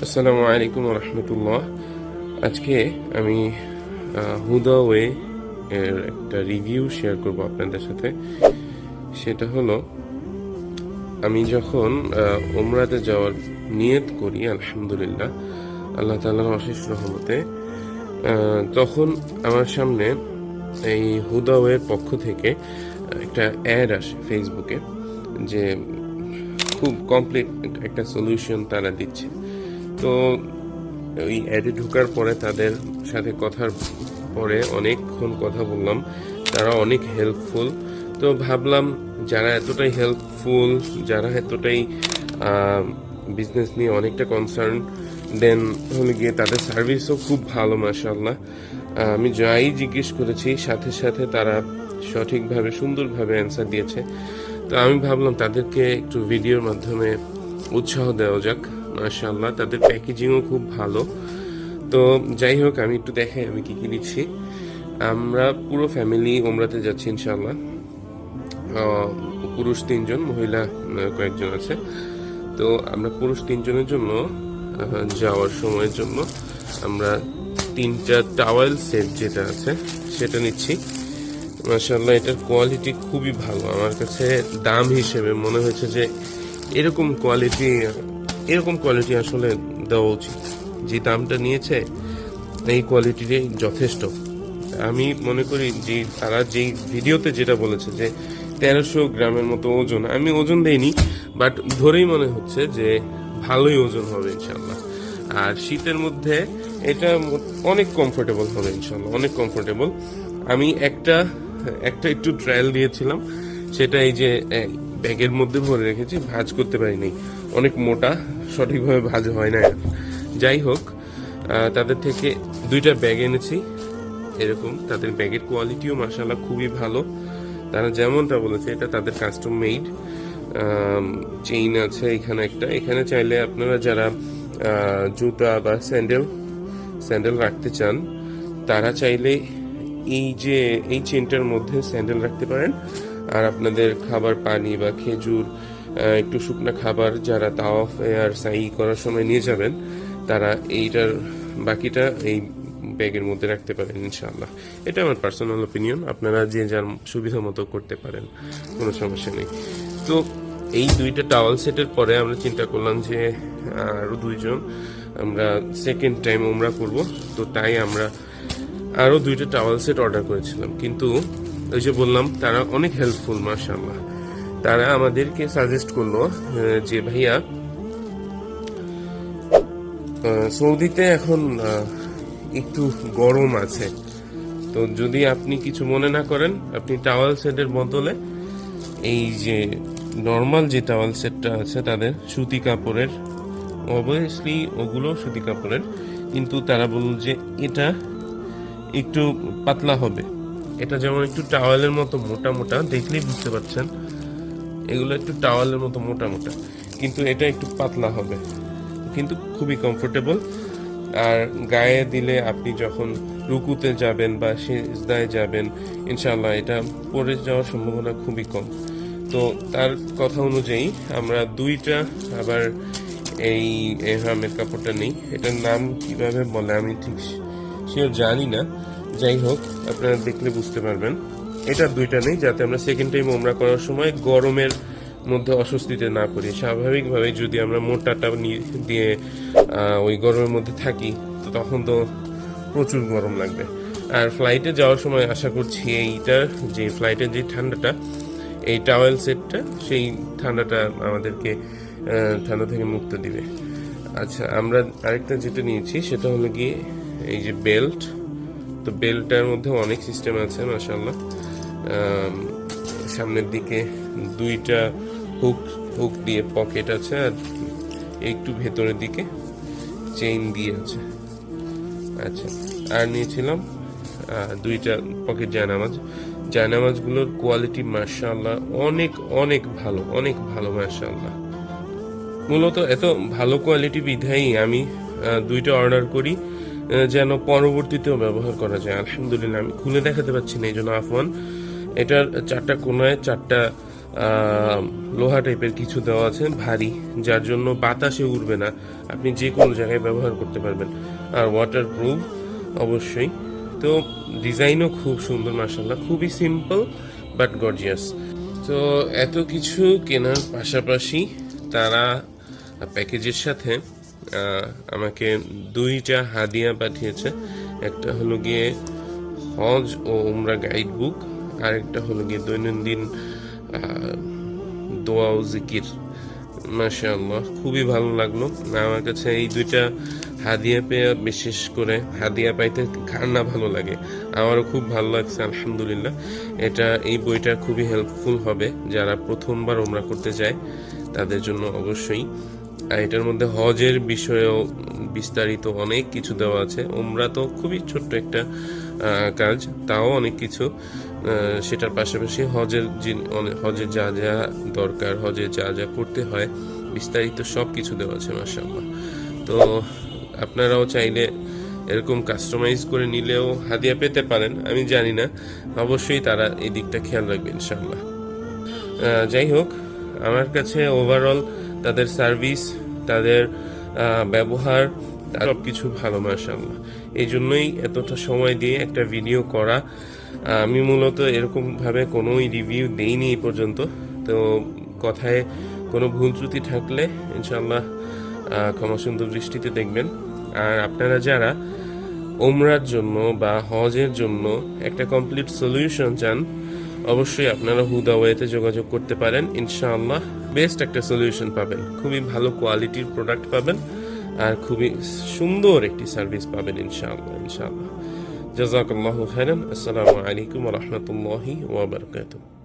আসসালামু আলাইকুম রহমতুল্লাহ। আজকে আমি হুদাওয়ে এর একটা রিভিউ শেয়ার করব আপনাদের সাথে। সেটা হলো, আমি যখন উমরাতে যাওয়ার নিয়ত করি, আলহামদুলিল্লাহ আল্লাহ তাআলার অশেষ রহমতে, তখন আমার সামনে এই হুদাওয়ের পক্ষ থেকে একটা অ্যাড আসে ফেসবুকে, যে খুব কমপ্লিট একটা সলিউশন তারা দিচ্ছে। তো ওই অ্যাডে ঢোকার পরে তাদের সাথে কথার পরে অনেকক্ষণ কথা বললাম, তারা অনেক হেল্পফুল। তো ভাবলাম, যারা এতটাই হেল্পফুল, যারা এতটাই বিজনেস নিয়ে অনেকটা কনসার্ন, দেন হলে গিয়ে তাদের সার্ভিসও খুব ভালো মাশাআল্লাহ। আমি যাই জিজ্ঞেস করেছি সাথে সাথে তারা সঠিকভাবে সুন্দরভাবে অ্যান্সার দিয়েছে। তো আমি ভাবলাম তাদেরকে একটু ভিডিওর মাধ্যমে উৎসাহ দেওয়া যাক। মাশাআল্লাহ তাদের প্যাকেজিংও খুব ভালো। তো যাই হোক, আমি একটু দেখাই আমি কি কি নিচ্ছি। আমরা পুরো ফ্যামিলি ওমরাতে যাচ্ছি ইনশাআল্লাহ। পুরুষ 3 জন, মহিলা কয়েকজন আছে। তো আমরা পুরুষ 3 জনের জন্য যাওয়ার সময়ের জন্য আমরা 3টা টাওয়েল সেট যেটা আছে সেটা নিচ্ছি। মাশাআল্লাহ এটার কোয়ালিটি খুবই ভালো। আমার কাছে দাম হিসেবে মনে হয়েছে যে এরকম কোয়ালিটি আসলে দেওয়া উচিত। যে দামটা নিয়েছে এই কোয়ালিটিটাই যথেষ্ট। আমি মনে করি যে তারা যেই ভিডিওতে যেটা বলেছে যে 1300 গ্রামের মতো ওজন, আমি ওজন দেইনি, বাট ধরেই মনে হচ্ছে যে ভালোই ওজন হবে ইনশাল্লাহ। আর শীতের মধ্যে এটা অনেক কমফোর্টেবল হবে ইনশাল্লাহ, অনেক কমফোর্টেবল। আমি একটা একটু ট্রায়াল দিয়েছিলাম, সেটা এই যে ব্যাগের মধ্যে ভরে রেখেছি, ভাঁজ করতে পারিনি, অনেক মোটা, সঠিকভাবে ভাঁজ হয় না। যাই হোক, তাদের থেকে 2টা ব্যাগ এনেছি এরকম। তাদের ব্যাগের কোয়ালিটিও মাশাআল্লাহ খুবই ভালো। তারা যেমনটা বলেছে এটা তাদের কাস্টম মেড। চেইন আছে এখানে একটা। এখানে চাইলে আপনারা যারা জুতা বা স্যান্ডেল রাখতে চান, তারা চাইলে এই চেইনটার মধ্যে স্যান্ডেল রাখতে পারেন। আর আপনাদের খাবার, পানি বা খেজুর, একটু শুকনা খাবার যারা তাওয়াফ আর সাই করার সময় নিয়ে যাবেন, তারা এইটার বাকিটা এই ব্যাগের মধ্যে রাখতে পারেন ইনশাআল্লাহ। এটা আমার পার্সোনাল ওপিনিয়ন, আপনারা যে যার সুবিধা মতো করতে পারেন, কোনো সমস্যা নেই। তো এই 2টা টাওয়াল সেটের পরে আমরা চিন্তা করলাম যে আরো 2 জন আমরা সেকেন্ড টাইম উমরা করব। তো তাই আমরা আরো 2টা টাওয়াল সেট অর্ডার করেছিলাম। কিন্তু ওই যে বললাম, তারা অনেক হেল্পফুল মাশাআল্লাহ। তারা আমাদেরকে সাজেস্ট করলো যে ভাইয়া, সৌদিতে এখন একটু গরম আছে, তো যদি আপনি কিছু মনে না করেন, আপনি টাওয়াল সেটের বদলে এই যে নর্মাল যে টাওয়াল সেটটা আছে তাদের সুতি কাপড়ের, অবভিয়াসলি ওগুলো সুতি কাপড়ের, কিন্তু তারা বলল যে এটা একটু পাতলা হবে। এটা যেমন একটু টাওয়ালের মতো মোটা মোটা, দেখলেই বুঝতে পারছেন এগুলো একটু টাওয়ালের মতো মোটা মোটা, কিন্তু এটা একটু পাতলা হবে, কিন্তু খুবই কমফোর্টেবল। আর গায়ে দিলে আপনি যখন রুকুতে যাবেন বা সিজদায় যাবেন, ইনশাআল্লাহ এটা পড়ে যাওয়ার সম্ভাবনা খুবই কম। তো তার কথা অনুযায়ী আমরা 2টা, আবার এই এহরামের কাপড়টা নেই, এটার নাম কিভাবে বলে আমি ঠিক শিওর জানি না। যাই হোক, আপনারা দেখলে বুঝতে পারবেন। এটা 2টা নেই, যাতে আমরা সেকেন্ড টাইম উমরা করার সময় গরমের মধ্যে অস্বস্তিতে না পড়ি। স্বাভাবিকভাবে যদি আমরা মোটাটা দিয়ে ওই গরমের মধ্যে থাকি, তো তখন তো প্রচুর গরম লাগবে। আর ফ্লাইটে যাওয়ার সময় আশা করছি এইটার যে ফ্লাইটের যে ঠান্ডাটা, এই টাওয়েল সেটটা সেই ঠান্ডাটা আমাদেরকে ঠান্ডা থেকে মুক্ত দিবে। আচ্ছা, আমরা আরেকটা যেটা নিয়েছি সেটা হলো গিয়ে এই যে বেল্ট। তো বেল্টটার মধ্যে অনেক সিস্টেম আছে মাশাআল্লাহ। সামনের দিকে 2টা হুক দিয়ে পকেট আছে, আর একটু ভেতরের দিকে চেইন দিয়ে আছে। আচ্ছা, আর নিয়েছিলাম 2টা পকেট জায়নামাজগুলোর কোয়ালিটি মাশাআল্লাহ অনেক অনেক ভালো, অনেক ভালো মাশাআল্লাহ। মূলত এত ভালো কোয়ালিটি বিধায়ী আমি 2টা অর্ডার করি, যেন পরবর্তীতেও ব্যবহার করা যায়। আলহামদুলিল্লাহ, আমি খুলে দেখাতে পাচ্ছি না, এই জন্য আফওয়ান। এটার 4টা কোনায় 4টা লোহা টাইপের কিছু দেওয়া আছে ভারী, যার জন্য বাতাসে উড়বে না, আপনি যে কোনো জায়গায় ব্যবহার করতে পারবেন। আর ওয়াটার প্রুফ অবশ্যই। তো ডিজাইনও খুব সুন্দর মাশাআল্লাহ, খুবই সিম্পল বাট গর্জিয়াস। তো এত কিছু কেনার পাশাপাশি তারা প্যাকেজের সাথে আমাকে 2টা হাদিয়া পাঠিয়েছে। একটা হলো গিয়ে হজ ও উমরা গাইড বুক, আর একটা হলো গিয়ে দৈনন্দিন দোয়া ও জিকির। মাশাআল্লাহ, খুবই ভালো লাগলো আমার কাছে এই 2টা হাদিয়া পেয়ে। বিশেষ করে হাদিয়া পাইতে কার না ভালো লাগে, আমারও খুব ভালো লাগছে আলহামদুলিল্লাহ। এই বইটা খুবই হেল্পফুল হবে যারা প্রথমবার উমরা করতে যায় তাদের জন্য অবশ্যই। আর এটার মধ্যে হজের বিষয়েও বিস্তারিত অনেক কিছু দেওয়া আছে। উমরা তো খুবই ছোট্ট একটা কাজ, তাও অনেক কিছু। সেটার পাশাপাশি হজের যা যা দরকার, হজে যা যা করতে হয়, বিস্তারিত সব কিছু দেওয়া আছে মাশাআল্লাহ। তো আপনারাও চাইলে এরকম কাস্টমাইজ করে নিলেও হাদিয়া পেতে পারেন, আমি জানি না, অবশ্যই তারা এই দিকটা খেয়াল রাখবে ইনশাআল্লাহ। যাই হোক, আমার কাছে ওভারঅল তাদের সার্ভিস, তাদের ব্যবহার, সব কিছু ভালো মাশাআল্লাহ। এই জন্যই এতটা সময় দিয়ে একটা ভিডিও করা। আমি মূলত এরকম ভাবে কোনোই রিভিউ দেইনি এই পর্যন্ত। তো কথায় কোনো ভুল ত্রুটি থাকলে ইনশাআল্লাহ ক্ষমা সুন্দর দৃষ্টিতে দেখবেন। আর আপনারা যারা ওমরার জন্য বা হজের জন্য একটা কমপ্লিট সলিউশন চান, অবশ্যই আপনারা হুদাওয়াইতে যোগাযোগ করতে পারেন। ইনশাআল্লাহ বেস্ট একটা সলিউশন পাবেন, খুবই ভালো কোয়ালিটির প্রোডাক্ট পাবেন, আর খুবই সুন্দর একটি সার্ভিস পাবেন ইনশাআল্লাহ। জাযাকাল্লাহু খাইরান। আসসালামু আলাইকুম ওয়া রাহমাতুল্লাহি ওয়া বারাকাতুহু।